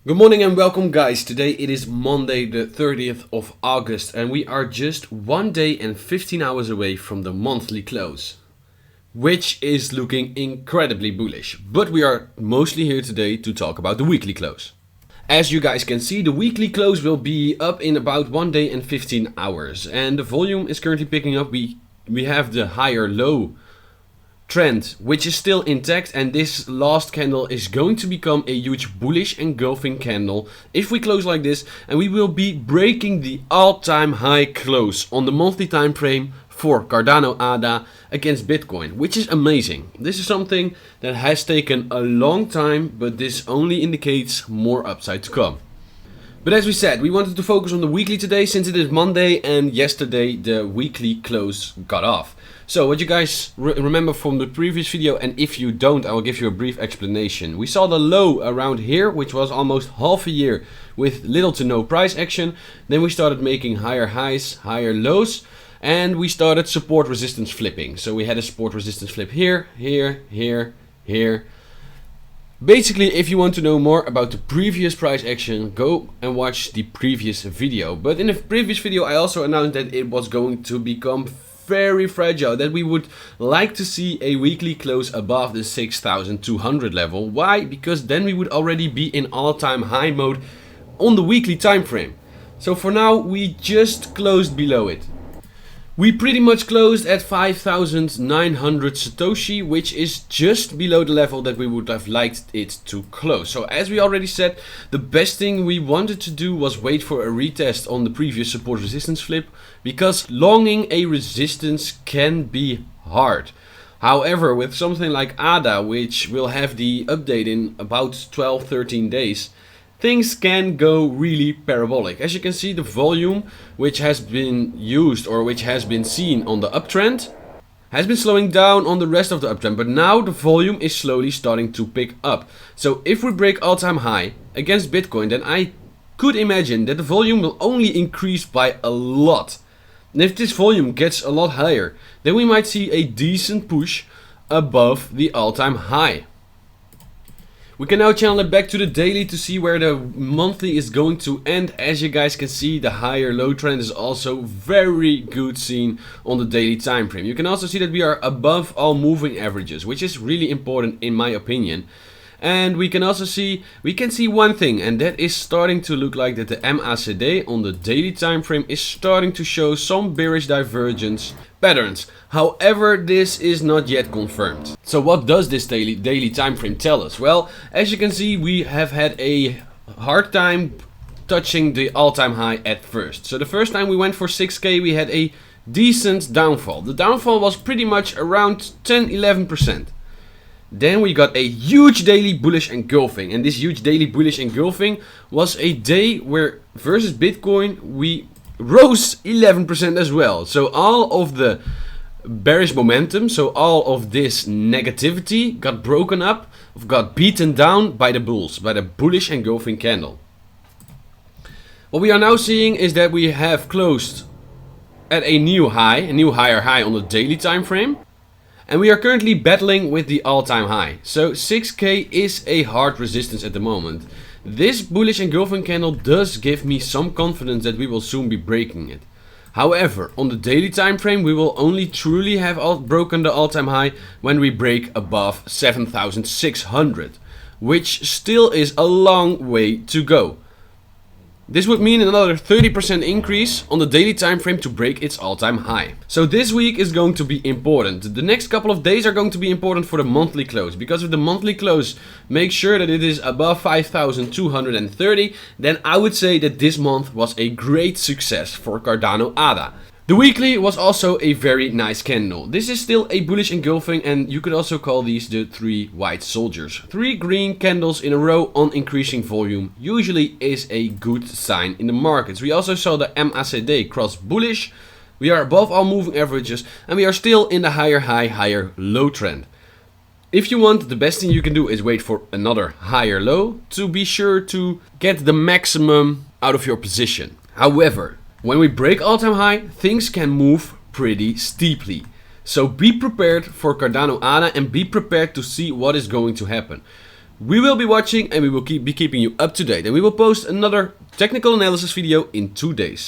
Good morning and welcome guys. Today it is Monday the 30th of August and we are just 1 day and 15 hours away from the monthly close, which is looking incredibly bullish. But we are mostly here today to talk about the weekly close. As you guys can see, the weekly close will be up in about 1 day and 15 hours and the volume is currently picking up. We have the higher low trend which is still intact, and this last candle is going to become a huge bullish engulfing candle if we close like this, and we will be breaking the all-time high close on the monthly time frame for Cardano ADA against Bitcoin, which is amazing. This is something that has taken a long time, but this only indicates more upside to come. But as we said, we wanted to focus on the weekly today since it is Monday and yesterday the weekly close got off. So what you guys remember from the previous video, and if you don't, I will give you a brief explanation. We saw the low around here, which was almost half a year with little to no price action. Then we started making higher highs, higher lows, and we started support resistance flipping. So we had a support resistance flip here, here, here, here. Basically, if you want to know more about the previous price action, go and watch the previous video. But in the previous video I also announced that it was going to become very fragile, that we would like to see a weekly close above the 6,200 level. Why? Because then we would already be in all-time high mode on the weekly time frame. So for now we just closed below it. We pretty much closed at 5,900 Satoshi, which is just below the level that we would have liked it to close. So as we already said, the best thing we wanted to do was wait for a retest on the previous support resistance flip, because longing a resistance can be hard. However, with something like ADA, which will have the update in about 12-13 days, things can go really parabolic. As you can see, the volume which has been used or which has been seen on the uptrend has been slowing down on the rest of the uptrend, but now the volume is slowly starting to pick up. So if we break all-time high against Bitcoin, then I could imagine that the volume will only increase by a lot. And if this volume gets a lot higher, then we might see a decent push above the all-time high. We can now channel it back to the daily to see where the monthly is going to end. As you guys can see, the higher low trend is also very good seen on the daily time frame. You can also see that we are above all moving averages, which is really important in my opinion. And we can also see, one thing, and that is starting to look like that the MACD on the daily time frame is starting to show some bearish divergence patterns. However, this is not yet confirmed. So what does this daily time frame tell us? Well, as you can see, we have had a hard time touching the all-time high at first. So the first time we went for 6K, we had a decent downfall. The downfall was pretty much around 10-11%. Then we got a huge daily bullish engulfing, and this huge daily bullish engulfing was a day where versus Bitcoin we rose 11% as well. So all of the bearish momentum, so all of this negativity got broken up, got beaten down by the bulls, by the bullish engulfing candle. What we are now seeing is that we have closed at a new higher high on the daily time frame. And we are currently battling with the all-time high. So 6K is a hard resistance at the moment. This bullish engulfing candle does give me some confidence that we will soon be breaking it. However, on the daily time frame, we will only truly have broken the all-time high when we break above 7,600, which still is a long way to go. This would mean another 30% increase on the daily time frame to break its all-time high. So this week is going to be important. The next couple of days are going to be important for the monthly close, because if the monthly close makes sure that it is above 5,230, then I would say that this month was a great success for Cardano ADA. The weekly was also a very nice candle. This is still a bullish engulfing, and you could also call these the 3 white soldiers. 3 green candles in a row on increasing volume usually is a good sign in the markets. We also saw the MACD cross bullish. We are above all moving averages, and we are still in the higher high, higher low trend. If you want, the best thing you can do is wait for another higher low to be sure to get the maximum out of your position. However, when we break all-time high, things can move pretty steeply. So be prepared for Cardano ADA and be prepared to see what is going to happen. We will be watching and we will be keeping you up to date, and we will post another technical analysis video in 2 days.